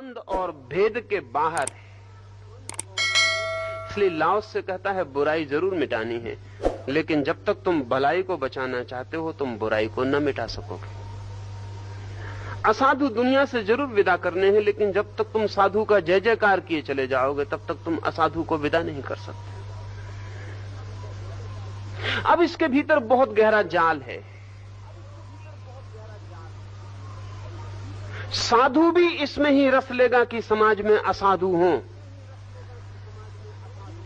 द्वंद और भेद के बाहर है। इसलिए लाओस से कहता है बुराई जरूर मिटानी है, लेकिन जब तक तुम भलाई को बचाना चाहते हो तुम बुराई को न मिटा सकोगे। असाधु दुनिया से जरूर विदा करने हैं, लेकिन जब तक तुम साधु का जय जयकार किए चले जाओगे तब तक तुम असाधु को विदा नहीं कर सकते। अब इसके भीतर बहुत गहरा जाल है। साधु भी इसमें ही रस लेगा कि समाज में असाधु हों।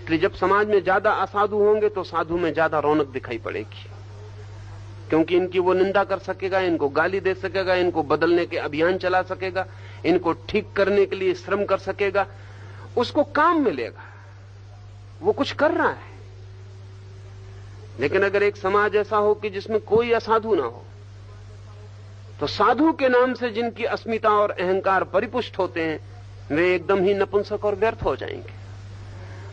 इसलिए जब समाज में ज्यादा असाधु होंगे तो साधु में ज्यादा रौनक दिखाई पड़ेगी, क्योंकि इनकी वो निंदा कर सकेगा, इनको गाली दे सकेगा, इनको बदलने के अभियान चला सकेगा, इनको ठीक करने के लिए श्रम कर सकेगा, उसको काम मिलेगा, वो कुछ कर रहा है। लेकिन अगर एक समाज ऐसा हो कि जिसमें कोई असाधु ना हो, तो साधु के नाम से जिनकी अस्मिता और अहंकार परिपुष्ट होते हैं वे एकदम ही नपुंसक और व्यर्थ हो जाएंगे।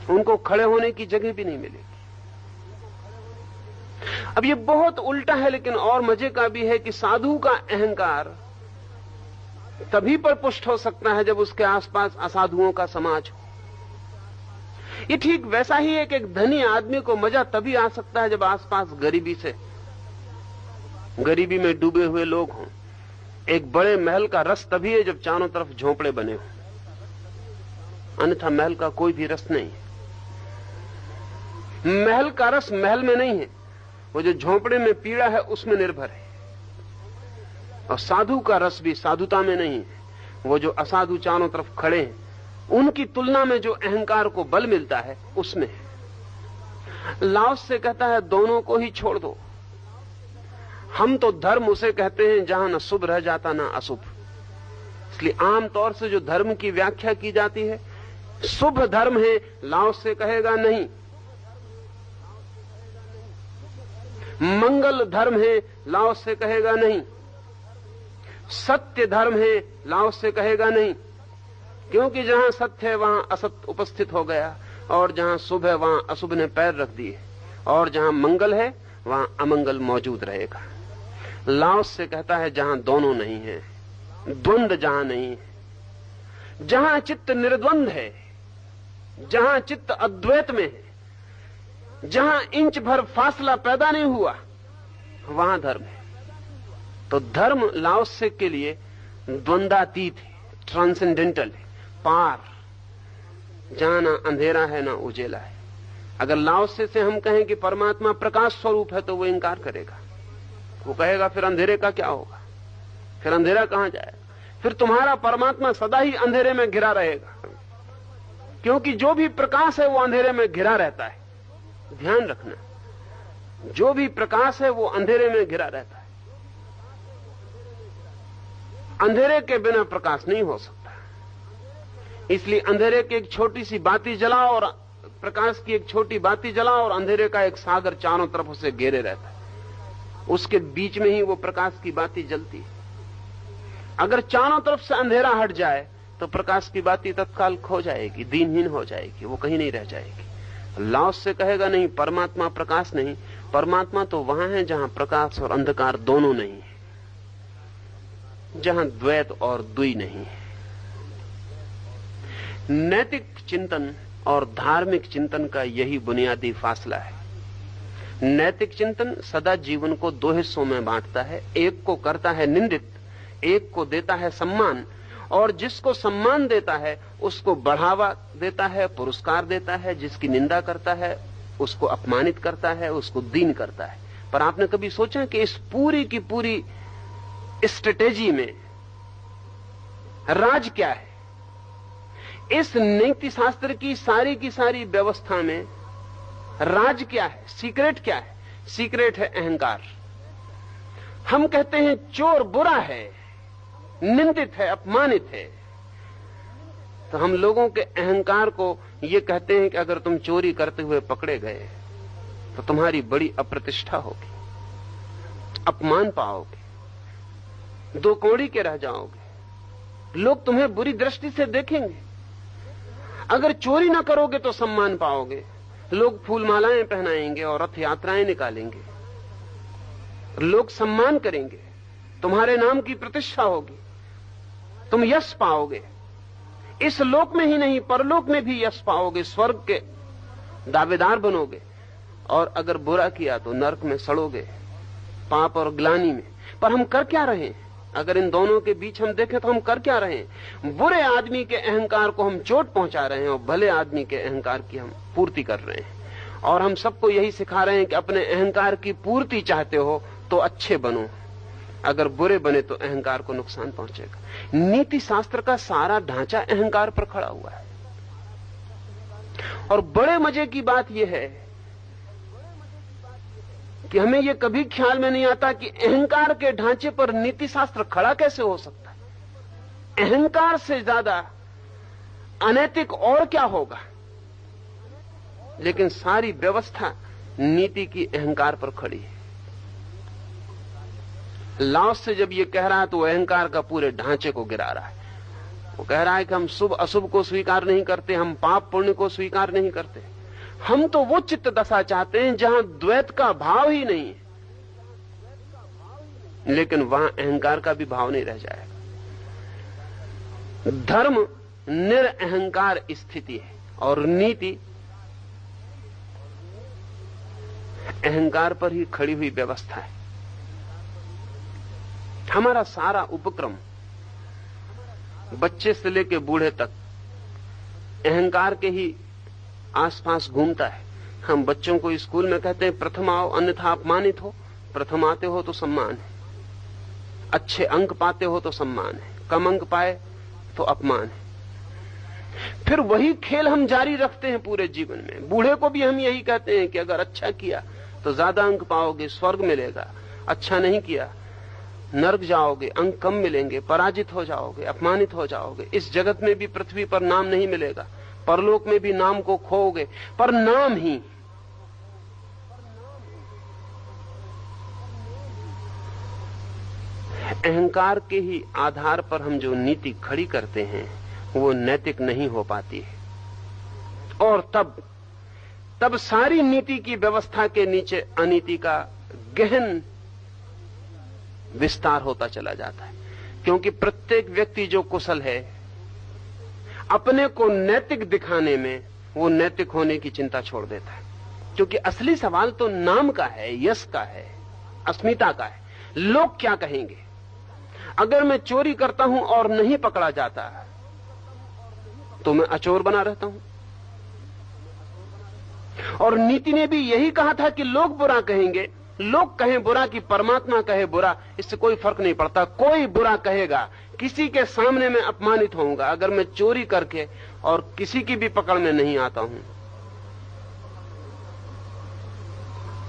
उनको खड़े होने की जगह भी नहीं मिलेगी। अब ये बहुत उल्टा है, लेकिन और मजे का भी है कि साधु का अहंकार तभी पर पुष्ट हो सकता है जब उसके आसपास असाधुओं का समाज हो। ये ठीक वैसा ही है कि एक धनी आदमी को मजा तभी आ सकता है जब आसपास गरीबी में डूबे हुए लोग हों। एक बड़े महल का रस तभी है जब चारों तरफ झोंपड़े बने हों, अन्यथा महल का कोई भी रस नहीं है। महल का रस महल में नहीं है, वो जो झोंपड़े में पीड़ा है उसमें निर्भर है। और साधु का रस भी साधुता में नहीं है, वो जो असाधु चारों तरफ खड़े हैं उनकी तुलना में जो अहंकार को बल मिलता है उसमें है। लाओस से कहता है दोनों को ही छोड़ दो। हम तो धर्म उसे कहते हैं जहां न शुभ रह जाता न अशुभ। इसलिए आमतौर से जो धर्म की व्याख्या की जाती है शुभ धर्म है, लाओस से कहेगा नहीं। मंगल धर्म है, लाओस से कहेगा नहीं। सत्य धर्म है, लाओस से कहेगा नहीं, क्योंकि जहां सत्य है वहां असत्य उपस्थित हो गया, और जहां शुभ है वहां अशुभ ने पैर रख दिए, और जहां मंगल है वहां अमंगल मौजूद रहेगा। लाओस से कहता है जहां दोनों नहीं है, द्वंद जहां नहीं है, जहां चित्त निर्द्वंद है, जहां चित्त अद्वैत में है, जहां इंच भर फासला पैदा नहीं हुआ, वहां धर्म है। तो धर्म लाओस के लिए द्वंद्वातीत है, ट्रांसेंडेंटल है, पार, जहां ना अंधेरा है ना उजेला है। अगर लाओस से हम कहें कि परमात्मा प्रकाश स्वरूप है तो वो इंकार करेगा। वो कहेगा फिर अंधेरे का क्या होगा, फिर अंधेरा कहां जाएगा, फिर तुम्हारा परमात्मा सदा ही अंधेरे में घिरा रहेगा, क्योंकि जो भी प्रकाश है वो अंधेरे में घिरा रहता है। ध्यान रखना, जो भी प्रकाश है वो अंधेरे में घिरा रहता है। अंधेरे के बिना प्रकाश नहीं हो सकता। इसलिए अंधेरे की एक छोटी सी बाती जलाओ और प्रकाश की एक छोटी बाती जलाओ, और अंधेरे का एक सागर चारों तरफ उसे घेरे रहता है। उसके बीच में ही वो प्रकाश की बाती जलती है। अगर चारों तरफ से अंधेरा हट जाए तो प्रकाश की बाती तत्काल खो जाएगी, दीनहीन हो जाएगी, वो कहीं नहीं रह जाएगी। लाओस से कहेगा नहीं, परमात्मा प्रकाश नहीं, परमात्मा तो वहां है जहां प्रकाश और अंधकार दोनों नहीं है, जहां द्वैत और द्वि नहीं है। नैतिक चिंतन और धार्मिक चिंतन का यही बुनियादी फासला है। नैतिक चिंतन सदा जीवन को दो हिस्सों में बांटता है, एक को करता है निंदित, एक को देता है सम्मान, और जिसको सम्मान देता है उसको बढ़ावा देता है, पुरस्कार देता है, जिसकी निंदा करता है उसको अपमानित करता है, उसको दीन करता है। पर आपने कभी सोचा कि इस पूरी की पूरी स्ट्रेटेजी में राज क्या है? इस नीति शास्त्र की सारी व्यवस्था में राज क्या है, सीक्रेट क्या है? सीक्रेट है अहंकार। हम कहते हैं चोर बुरा है, निंदित है, अपमानित है, तो हम लोगों के अहंकार को ये कहते हैं कि अगर तुम चोरी करते हुए पकड़े गए तो तुम्हारी बड़ी अप्रतिष्ठा होगी, अपमान पाओगे, दो कौड़ी के रह जाओगे, लोग तुम्हें बुरी दृष्टि से देखेंगे। अगर चोरी ना करोगे तो सम्मान पाओगे, लोग फूल मालाएं पहनाएंगे और रथ यात्राएं निकालेंगे, लोग सम्मान करेंगे, तुम्हारे नाम की प्रतिष्ठा होगी, तुम यश पाओगे। इस लोक में ही नहीं, परलोक में भी यश पाओगे, स्वर्ग के दावेदार बनोगे। और अगर बुरा किया तो नरक में सड़ोगे, पाप और ग्लानि में। पर हम कर क्या रहे हैं? अगर इन दोनों के बीच हम देखें तो हम कर क्या रहे हैं? बुरे आदमी के अहंकार को हम चोट पहुंचा रहे हैं और भले आदमी के अहंकार की हम पूर्ति कर रहे हैं। और हम सबको यही सिखा रहे हैं कि अपने अहंकार की पूर्ति चाहते हो तो अच्छे बनो, अगर बुरे बने तो अहंकार को नुकसान पहुंचेगा। नीति शास्त्र का सारा ढांचा अहंकार पर खड़ा हुआ है। और बड़े मजे की बात यह है कि हमें यह कभी ख्याल में नहीं आता कि अहंकार के ढांचे पर नीति शास्त्र खड़ा कैसे हो सकता है। अहंकार से ज्यादा अनैतिक और क्या होगा? लेकिन सारी व्यवस्था नीति की अहंकार पर खड़ी है। लाओस से जब ये कह रहा है तो अहंकार का पूरे ढांचे को गिरा रहा है। वो कह रहा है कि हम शुभ अशुभ को स्वीकार नहीं करते, हम पाप पुण्य को स्वीकार नहीं करते। हम तो वो चित्त दशा चाहते हैं जहां द्वैत का भाव ही नहीं है, लेकिन वहां अहंकार का भी भाव नहीं रह जाएगा। धर्म निरअहंकार स्थिति है और नीति अहंकार पर ही खड़ी हुई व्यवस्था है। हमारा सारा उपक्रम बच्चे से लेकर बूढ़े तक अहंकार के ही आसपास घूमता है। हम बच्चों को स्कूल में कहते हैं प्रथम आओ अन्यथा अपमानित हो। प्रथम आते हो तो सम्मान है, अच्छे अंक पाते हो तो सम्मान है, कम अंक पाए तो अपमान है। फिर वही खेल हम जारी रखते हैं पूरे जीवन में। बूढ़े को भी हम यही कहते हैं कि अगर अच्छा किया तो ज्यादा अंक पाओगे, स्वर्ग मिलेगा। अच्छा नहीं किया नरक जाओगे, अंक कम मिलेंगे, पराजित हो जाओगे, अपमानित हो जाओगे। इस जगत में भी पृथ्वी पर नाम नहीं मिलेगा, परलोक में भी नाम को खोओगे, पर नाम ही। अहंकार के ही आधार पर हम जो नीति खड़ी करते हैं वो नैतिक नहीं हो पाती है। और तब सारी नीति की व्यवस्था के नीचे अनीति का गहन विस्तार होता चला जाता है। क्योंकि प्रत्येक व्यक्ति जो कुशल है अपने को नैतिक दिखाने में, वो नैतिक होने की चिंता छोड़ देता है। क्योंकि असली सवाल तो नाम का है, यश का है, अस्मिता का है। लोग क्या कहेंगे? अगर मैं चोरी करता हूं और नहीं पकड़ा जाता तो मैं अचोर बना रहता हूं। और नीति ने भी यही कहा था कि लोग बुरा कहेंगे। लोग कहें बुरा कि परमात्मा कहे बुरा, इससे कोई फर्क नहीं पड़ता। कोई बुरा कहेगा, किसी के सामने मैं अपमानित होऊंगा। अगर मैं चोरी करके और किसी की भी पकड़ में नहीं आता हूं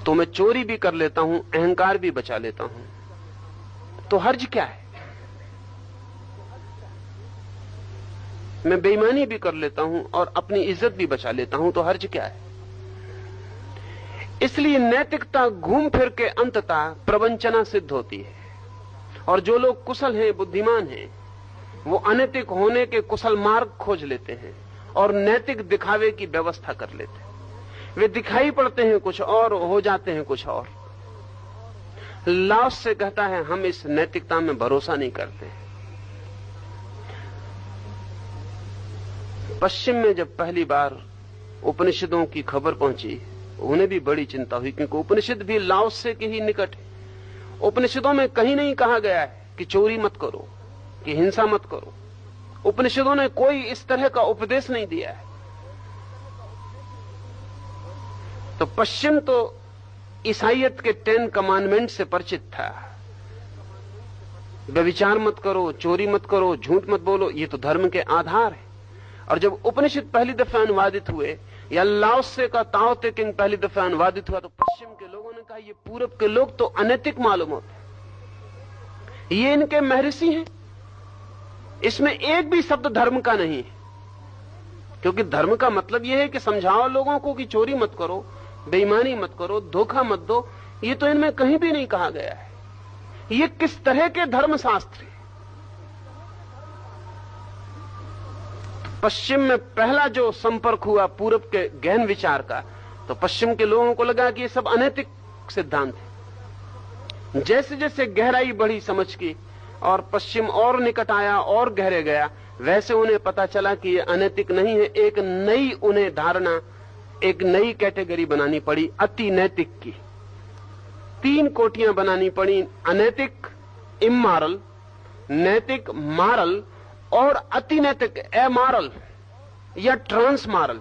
तो मैं चोरी भी कर लेता हूं, अहंकार भी बचा लेता हूं, तो हर्ज क्या है? मैं बेईमानी भी कर लेता हूं और अपनी इज्जत भी बचा लेता हूं, तो हर्ज क्या है? इसलिए नैतिकता घूम फिर के अंततः प्रवंचना सिद्ध होती है। और जो लोग कुशल हैं, बुद्धिमान हैं, वो अनैतिक होने के कुशल मार्ग खोज लेते हैं और नैतिक दिखावे की व्यवस्था कर लेते हैं। वे दिखाई पड़ते हैं कुछ और, हो जाते हैं कुछ और। लाओस से कहता है हम इस नैतिकता में भरोसा नहीं करते। पश्चिम में जब पहली बार उपनिषदों की खबर पहुंची, उन्हें भी बड़ी चिंता हुई, क्योंकि उपनिषद भी लाओस से के ही निकट है। उपनिषदों में कहीं नहीं कहा गया है कि चोरी मत करो, कि हिंसा मत करो। उपनिषदों ने कोई इस तरह का उपदेश नहीं दिया है। तो पश्चिम तो ईसाइयत के 10 कमांडमेंट से परिचित था। व्यभिचार मत करो, चोरी मत करो, झूठ मत बोलो, ये तो धर्म के आधार है। और जब उपनिषद पहली दफा अनुवादित हुए या लाओसे का ताओ ते किंग पहली दफा अनुवादित हुआ, तो पश्चिम के लोगों ने कहा ये पूरब के लोग तो अनैतिक मालूम होते हैं, ये इनके महर्षि हैं, इसमें एक भी शब्द धर्म का नहीं है। क्योंकि धर्म का मतलब यह है कि समझाओ लोगों को कि चोरी मत करो, बेईमानी मत करो, धोखा मत दो। ये तो इनमें कहीं भी नहीं कहा गया है। ये किस तरह के धर्मशास्त्र? पश्चिम में पहला जो संपर्क हुआ पूरब के गहन विचार का, तो पश्चिम के लोगों को लगा कि ये सब अनैतिक सिद्धांत है। जैसे जैसे गहराई बढ़ी समझ की और पश्चिम और निकट आया और गहरे गया, वैसे उन्हें पता चला कि ये अनैतिक नहीं है। एक नई उन्हें धारणा, एक नई कैटेगरी बनानी पड़ी अति नैतिक की। 3 कोटियां बनानी पड़ी, अनैतिक इमॉरल, नैतिक मॉरल और अति नैतिक एमॉरल या ट्रांसमॉरल।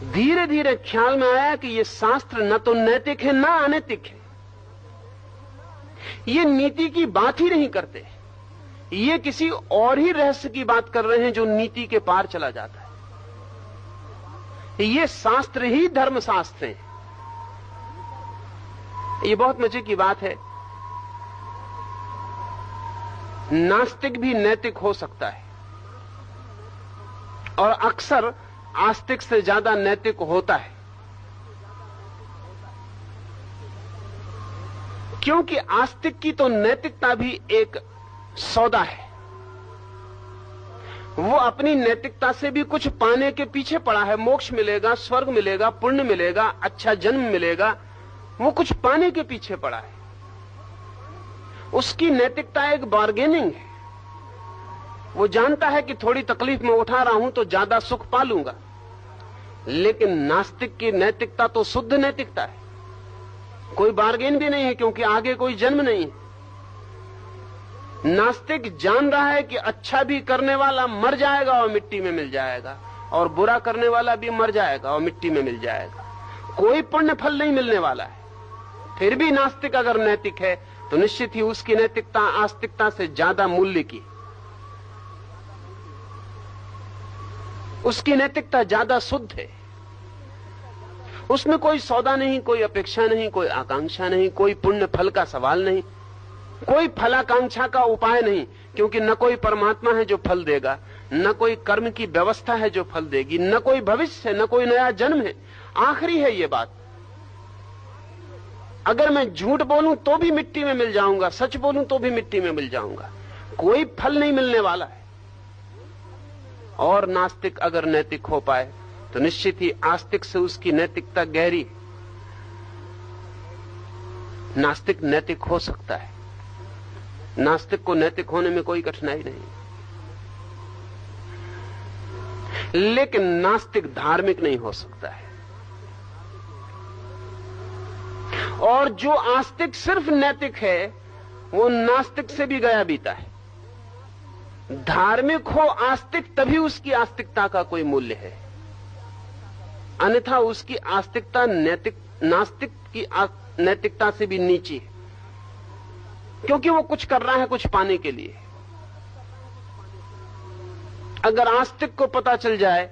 धीरे धीरे ख्याल में आया कि ये शास्त्र न तो नैतिक है ना अनैतिक है। ये नीति की बात ही नहीं करते, ये किसी और ही रहस्य की बात कर रहे हैं जो नीति के पार चला जाता है। ये शास्त्र ही धर्मशास्त्र है। ये बहुत मजे की बात है। नास्तिक भी नैतिक हो सकता है और अक्सर आस्तिक से ज्यादा नैतिक होता है, क्योंकि आस्तिक की तो नैतिकता भी एक सौदा है। वो अपनी नैतिकता से भी कुछ पाने के पीछे पड़ा है। मोक्ष मिलेगा, स्वर्ग मिलेगा, पुण्य मिलेगा, अच्छा जन्म मिलेगा, वो कुछ पाने के पीछे पड़ा है। उसकी नैतिकता एक बार्गेनिंग है। वो जानता है कि थोड़ी तकलीफ में उठा रहा हूं तो ज्यादा सुख पा लूंगा। लेकिन नास्तिक की नैतिकता तो शुद्ध नैतिकता है, कोई बार्गेन भी नहीं है, क्योंकि आगे कोई जन्म नहीं है। नास्तिक जान रहा है कि अच्छा भी करने वाला मर जाएगा और मिट्टी में मिल जाएगा, और बुरा करने वाला भी मर जाएगा और मिट्टी में मिल जाएगा। कोई पुण्य फल नहीं मिलने वाला है। फिर भी नास्तिक अगर नैतिक है तो निश्चित ही उसकी नैतिकता आस्तिकता से ज्यादा मूल्य की, उसकी नैतिकता ज्यादा शुद्ध है। उसमें कोई सौदा नहीं, कोई अपेक्षा नहीं, कोई आकांक्षा नहीं, कोई पुण्य फल का सवाल नहीं, कोई फलाकांक्षा का उपाय नहीं, क्योंकि न कोई परमात्मा है जो फल देगा, न कोई कर्म की व्यवस्था है जो फल देगी, न कोई भविष्य है, न कोई नया जन्म है। आखिरी है ये बात। अगर मैं झूठ बोलूं तो भी मिट्टी में मिल जाऊंगा, सच बोलूं तो भी मिट्टी में मिल जाऊंगा, कोई फल नहीं मिलने वाला है। और नास्तिक अगर नैतिक हो पाए तो निश्चित ही आस्तिक से उसकी नैतिकता गहरी। नास्तिक नैतिक हो सकता है, नास्तिक को नैतिक होने में कोई कठिनाई नहीं, लेकिन नास्तिक धार्मिक नहीं हो सकता है। और जो आस्तिक सिर्फ नैतिक है वो नास्तिक से भी गया बीता है। धार्मिक हो आस्तिक तभी उसकी आस्तिकता का कोई मूल्य है, अन्यथा उसकी आस्तिकता नास्तिक की नैतिकता से भी नीची है, क्योंकि वो कुछ कर रहा है कुछ पाने के लिए। अगर आस्तिक को पता चल जाए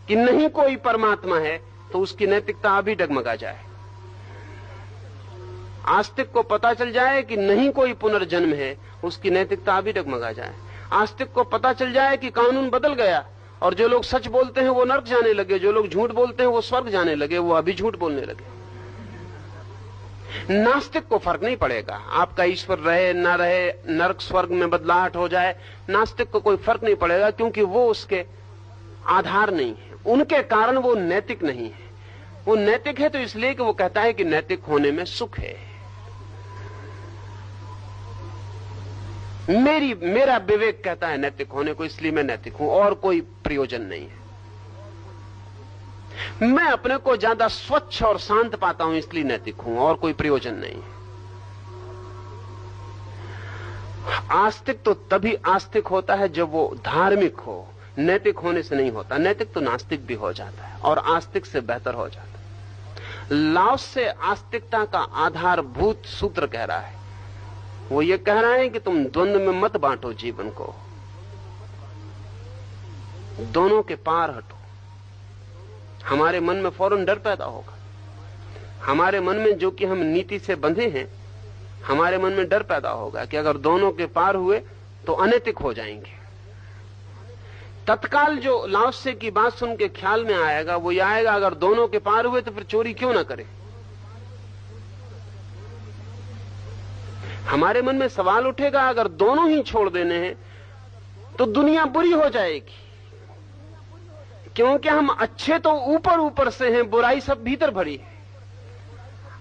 कि नहीं कोई परमात्मा है तो उसकी नैतिकता अभी डगमगा जाए। आस्तिक को पता चल जाए कि नहीं कोई पुनर्जन्म है, उसकी नैतिकता अभी डगमगा जाए। आस्तिक को पता चल जाए कि कानून बदल गया और जो लोग सच बोलते हैं वो नरक जाने लगे, जो लोग झूठ बोलते हैं वो स्वर्ग जाने लगे, वो अभी झूठ बोलने लगे। नास्तिक को फर्क नहीं पड़ेगा आपका ईश्वर रहे ना रहे, नरक स्वर्ग में बदलाहट हो जाए, नास्तिक को कोई फर्क नहीं पड़ेगा, क्योंकि वो उसके आधार नहीं है, उनके कारण वो नैतिक नहीं है। वो नैतिक है तो इसलिए कि वो कहता है कि नैतिक होने में सुख है। मेरा विवेक कहता है नैतिक होने को, इसलिए मैं नैतिक हूं, और कोई प्रयोजन नहीं है। मैं अपने को ज्यादा स्वच्छ और शांत पाता हूं, इसलिए नैतिक हूं, और कोई प्रयोजन नहीं है। आस्तिक तो तभी आस्तिक होता है जब वो धार्मिक हो, नैतिक होने से नहीं होता। नैतिक तो नास्तिक भी हो जाता है और आस्तिक से बेहतर हो जाता है। लाओस से आस्तिकता का आधारभूत सूत्र कह रहा है, वो ये कह रहा है कि तुम द्वंद्व में मत बांटो जीवन को, दोनों के पार हटो। हमारे मन में फौरन डर पैदा होगा, हमारे मन में जो कि हम नीति से बंधे हैं, हमारे मन में डर पैदा होगा कि अगर दोनों के पार हुए तो अनैतिक हो जाएंगे। तत्काल जो लाओसे की बात सुन के ख्याल में आएगा वो ये आएगा, अगर दोनों के पार हुए तो फिर चोरी क्यों ना करे। हमारे मन में सवाल उठेगा, अगर दोनों ही छोड़ देने हैं तो दुनिया बुरी हो जाएगी, क्योंकि हम अच्छे तो ऊपर ऊपर से हैं, बुराई सब भीतर भरी है।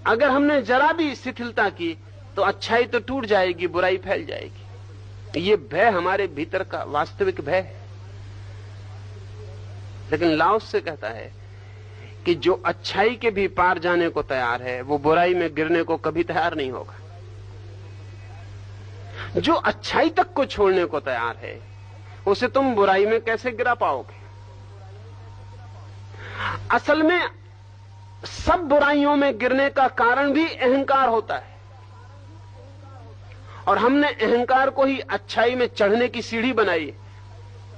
अगर हमने जरा भी शिथिलता की तो अच्छाई तो टूट जाएगी, बुराई फैल जाएगी। ये भय हमारे भीतर का वास्तविक भय है। लेकिन लाओ से कहता है कि जो अच्छाई के भी पार जाने को तैयार है वो बुराई में गिरने को कभी तैयार नहीं होगा। जो अच्छाई तक को छोड़ने को तैयार है उसे तुम बुराई में कैसे गिरा पाओगे? असल में सब बुराइयों में गिरने का कारण भी अहंकार होता है, और हमने अहंकार को ही अच्छाई में चढ़ने की सीढ़ी बनाई,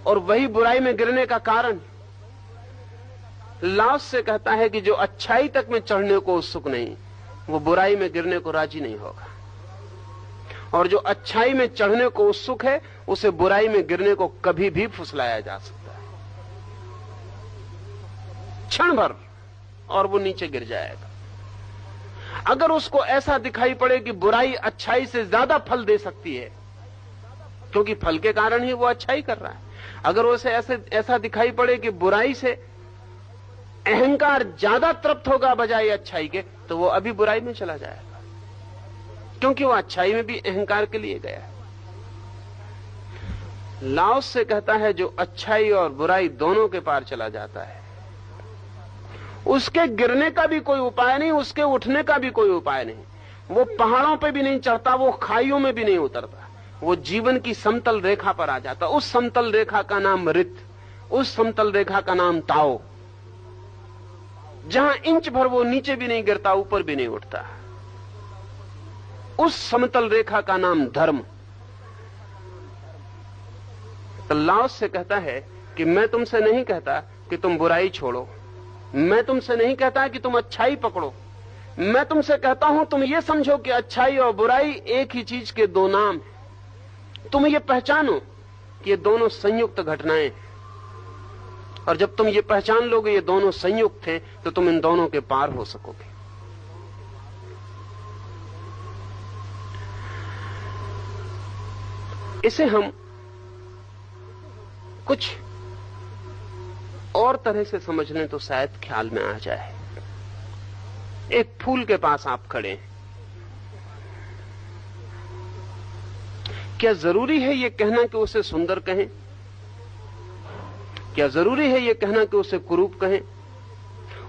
और वही बुराई में गिरने का कारण। लाओस से कहता है कि जो अच्छाई तक में चढ़ने को उत्सुक नहीं वो बुराई में गिरने को राजी नहीं होगा, और जो अच्छाई में चढ़ने को उत्सुक है उसे बुराई में गिरने को कभी भी फुसलाया जा सकता है, क्षण भर, और वो नीचे गिर जाएगा। अगर उसको ऐसा दिखाई पड़े कि बुराई अच्छाई से ज्यादा फल दे सकती है, क्योंकि फल के कारण ही वो अच्छाई कर रहा है, अगर उसे ऐसा दिखाई पड़े कि बुराई से अहंकार ज्यादा तृप्त होगा बजाय अच्छाई के, तो वो अभी बुराई में चला जाएगा, क्योंकि वो अच्छाई में भी अहंकार के लिए गया है। लाओस से कहता है जो अच्छाई और बुराई दोनों के पार चला जाता है उसके गिरने का भी कोई उपाय नहीं, उसके उठने का भी कोई उपाय नहीं। वो पहाड़ों पे भी नहीं चढ़ता, वो खाइयों में भी नहीं उतरता, वो जीवन की समतल रेखा पर आ जाता। उस समतल रेखा का नाम रित, उस समतल रेखा का नाम ताओ, जहां इंच भर वो नीचे भी नहीं गिरता, ऊपर भी नहीं उठता। उस समतल रेखा का नाम धर्म। तो लाओस से कहता है कि मैं तुमसे नहीं कहता कि तुम बुराई छोड़ो, मैं तुमसे नहीं कहता कि तुम अच्छाई पकड़ो, मैं तुमसे कहता हूं तुम ये समझो कि अच्छाई और बुराई एक ही चीज के दो नाम हैं। तुम ये पहचानो कि ये दोनों संयुक्त घटनाएं, और जब तुम ये पहचान लोगे ये दोनों संयुक्त हैं तो तुम इन दोनों के पार हो सकोगे। इसे हम कुछ और तरह से समझ लें तो शायद ख्याल में आ जाए। एक फूल के पास आप खड़े हैं, क्या जरूरी है ये कहना कि उसे सुंदर कहें? क्या जरूरी है ये कहना कि उसे कुरूप कहें?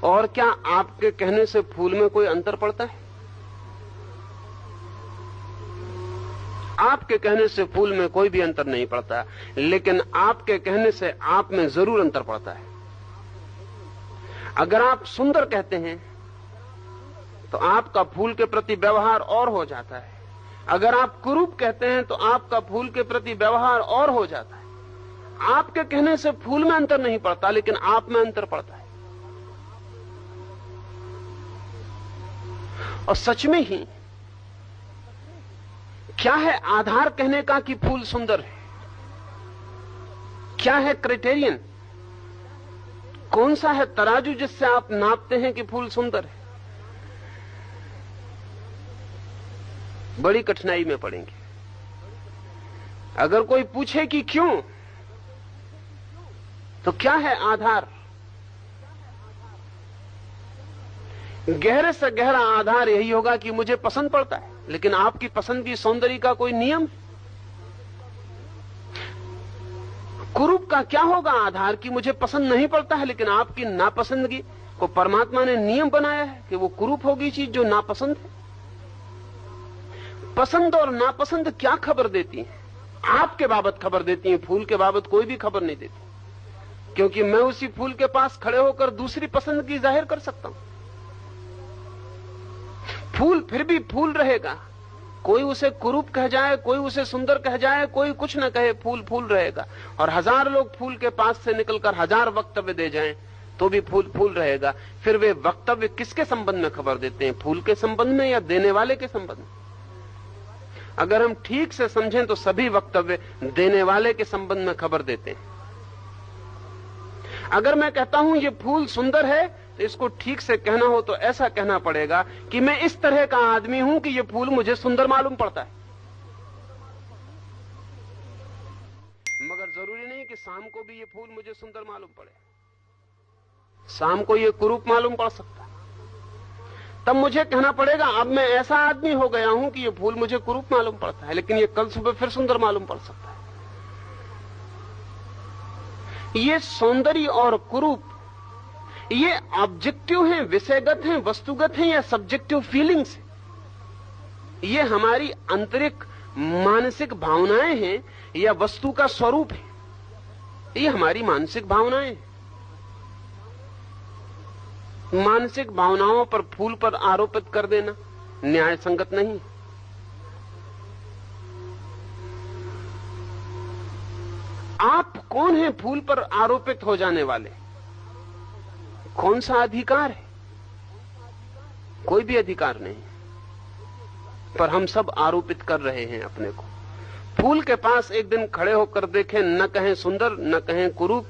और क्या आपके कहने से फूल में कोई अंतर पड़ता है? आपके कहने से फूल में कोई भी अंतर नहीं पड़ता, लेकिन आपके कहने से आप में जरूर अंतर पड़ता है। अगर आप सुंदर कहते हैं तो आपका फूल के प्रति व्यवहार और हो जाता है, अगर आप कुरूप कहते हैं तो आपका फूल के प्रति व्यवहार और हो जाता है। आपके कहने से फूल में अंतर नहीं पड़ता, लेकिन आप में अंतर पड़ता है। और सच में ही क्या है आधार कहने का कि फूल सुंदर है? क्या है क्राइटेरियन? कौन सा है तराजू जिससे आप नापते हैं कि फूल सुंदर है? बड़ी कठिनाई में पड़ेंगे। अगर कोई पूछे कि क्यों, तो क्या है आधार? गहरे से गहरा आधार यही होगा कि मुझे पसंद पड़ता है, लेकिन आपकी पसंद की सौंदर्य का कोई नियम? कुरूप का क्या होगा आधार कि मुझे पसंद नहीं पड़ता है, लेकिन आपकी नापसंदगी को परमात्मा ने नियम बनाया है कि वो कुरूप होगी चीज जो नापसंद है। पसंद और नापसंद क्या खबर देती है? आपके बाबत खबर देती है, फूल के बाबत कोई भी खबर नहीं देती, क्योंकि मैं उसी फूल के पास खड़े होकर दूसरी पसंद की जाहिर कर सकता हूं। फूल फिर भी फूल रहेगा, कोई उसे कुरूप कह जाए, कोई उसे सुंदर कह जाए, कोई कुछ न कहे, फूल फूल रहेगा। और हजार लोग फूल के पास से निकलकर हजार वक्तव्य दे जाएं तो भी फूल फूल रहेगा। फिर वे वक्तव्य किसके संबंध में खबर देते हैं, फूल के संबंध में या देने वाले के संबंध में? अगर हम ठीक से समझें तो सभी वक्तव्य देने वाले के संबंध में खबर देते हैं। अगर मैं कहता हूं ये फूल सुंदर है तो इसको ठीक से कहना हो तो ऐसा कहना पड़ेगा कि मैं इस तरह का आदमी हूं कि ये फूल मुझे सुंदर मालूम पड़ता है। मगर जरूरी नहीं कि शाम को भी ये फूल मुझे सुंदर मालूम पड़े, शाम को ये कुरूप मालूम पड़ सकता है। तब मुझे कहना पड़ेगा अब मैं ऐसा आदमी हो गया हूं कि ये फूल मुझे कुरूप मालूम पड़ता है, लेकिन ये कल सुबह फिर सुंदर मालूम पड़ सकता है। ये सौंदर्य और कुरूप ये ऑब्जेक्टिव हैं, विषयगत हैं, वस्तुगत हैं या सब्जेक्टिव फीलिंग्स हैं? ये हमारी आंतरिक मानसिक भावनाएं हैं या वस्तु का स्वरूप है? ये हमारी मानसिक भावनाएं हैं। मानसिक भावनाओं पर फूल पर आरोपित कर देना न्याय संगत नहीं। आप कौन हैं फूल पर आरोपित हो जाने वाले? कौन सा अधिकार है? कोई भी अधिकार नहीं, पर हम सब आरोपित कर रहे हैं अपने को। फूल के पास एक दिन खड़े होकर देखें, न कहें सुंदर न कहें कुरूप,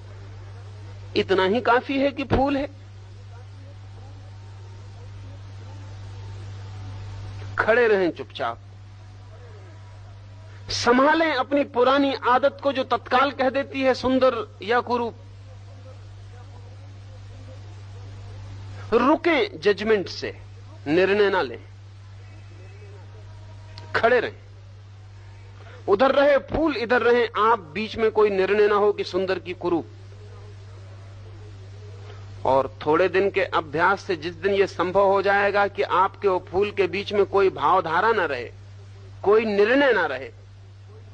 इतना ही काफी है कि फूल है। खड़े रहें चुपचाप, संभालें अपनी पुरानी आदत को जो तत्काल कह देती है सुंदर या कुरूप। रुकें जजमेंट से, निर्णय ना लें, खड़े रहें। उधर रहे फूल, इधर रहे आप, बीच में कोई निर्णय ना हो कि सुंदर की कुरूप। और थोड़े दिन के अभ्यास से जिस दिन यह संभव हो जाएगा कि आपके और फूल के बीच में कोई भावधारा न रहे, कोई निर्णय न रहे,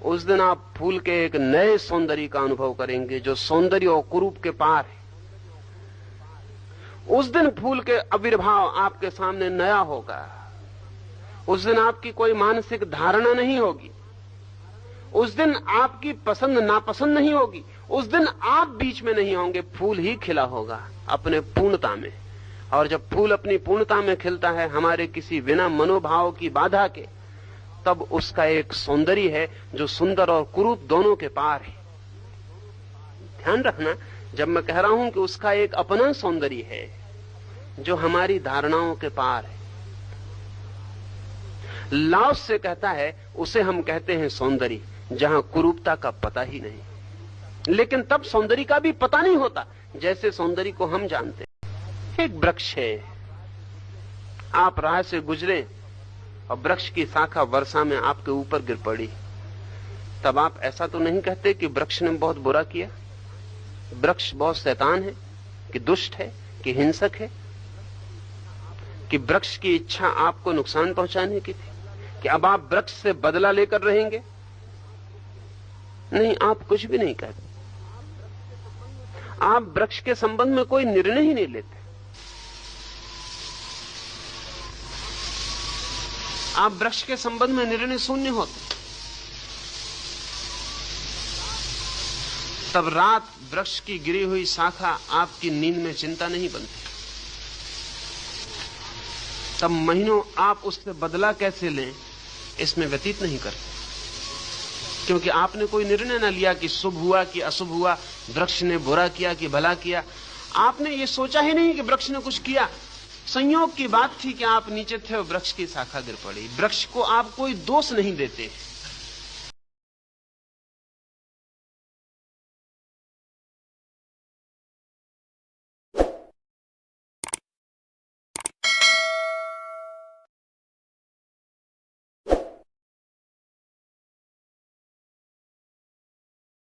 उस दिन आप फूल के एक नए सौंदर्य का अनुभव करेंगे जो सौंदर्य और कुरूप के पार है। उस दिन फूल के आविर्भाव आपके सामने नया होगा। उस दिन आपकी कोई मानसिक धारणा नहीं होगी। उस दिन आपकी पसंद नापसंद नहीं होगी। उस दिन आप बीच में नहीं होंगे, फूल ही खिला होगा अपने पूर्णता में। और जब फूल अपनी पूर्णता में खिलता है हमारे किसी बिना मनोभाव की बाधा के, तब उसका एक सौंदर्य है जो सुंदर और कुरूप दोनों के पार है। ध्यान रखना, जब मैं कह रहा हूं कि उसका एक अपना सौंदर्य है जो हमारी धारणाओं के पार है। लाओस से कहता है उसे हम कहते हैं सौंदर्य, जहां कुरूपता का पता ही नहीं। लेकिन तब सौंदर्य का भी पता नहीं होता जैसे सौंदर्य को हम जानते हैं। एक वृक्ष है, आप राह से गुजरे और वृक्ष की शाखा वर्षा में आपके ऊपर गिर पड़ी, तब आप ऐसा तो नहीं कहते कि वृक्ष ने बहुत बुरा किया, वृक्ष बहुत शैतान है, कि दुष्ट है, कि हिंसक है, कि वृक्ष की इच्छा आपको नुकसान पहुंचाने की थी, कि अब आप वृक्ष से बदला लेकर रहेंगे। नहीं, आप कुछ भी नहीं कहते। आप वृक्ष के संबंध में कोई निर्णय ही नहीं लेते। आप वृक्ष के संबंध में निर्णय शून्य होते। तब रात वृक्ष की गिरी हुई शाखा आपकी नींद में चिंता नहीं बनती। तब महीनों आप उससे बदला कैसे लें इसमें व्यतीत नहीं करते, क्योंकि आपने कोई निर्णय न लिया कि शुभ हुआ कि अशुभ हुआ, वृक्ष ने बुरा किया कि भला किया। आपने ये सोचा ही नहीं कि वृक्ष ने कुछ किया। संयोग की बात थी कि आप नीचे थे और वृक्ष की शाखा गिर पड़ी। वृक्ष को आप कोई दोष नहीं देते।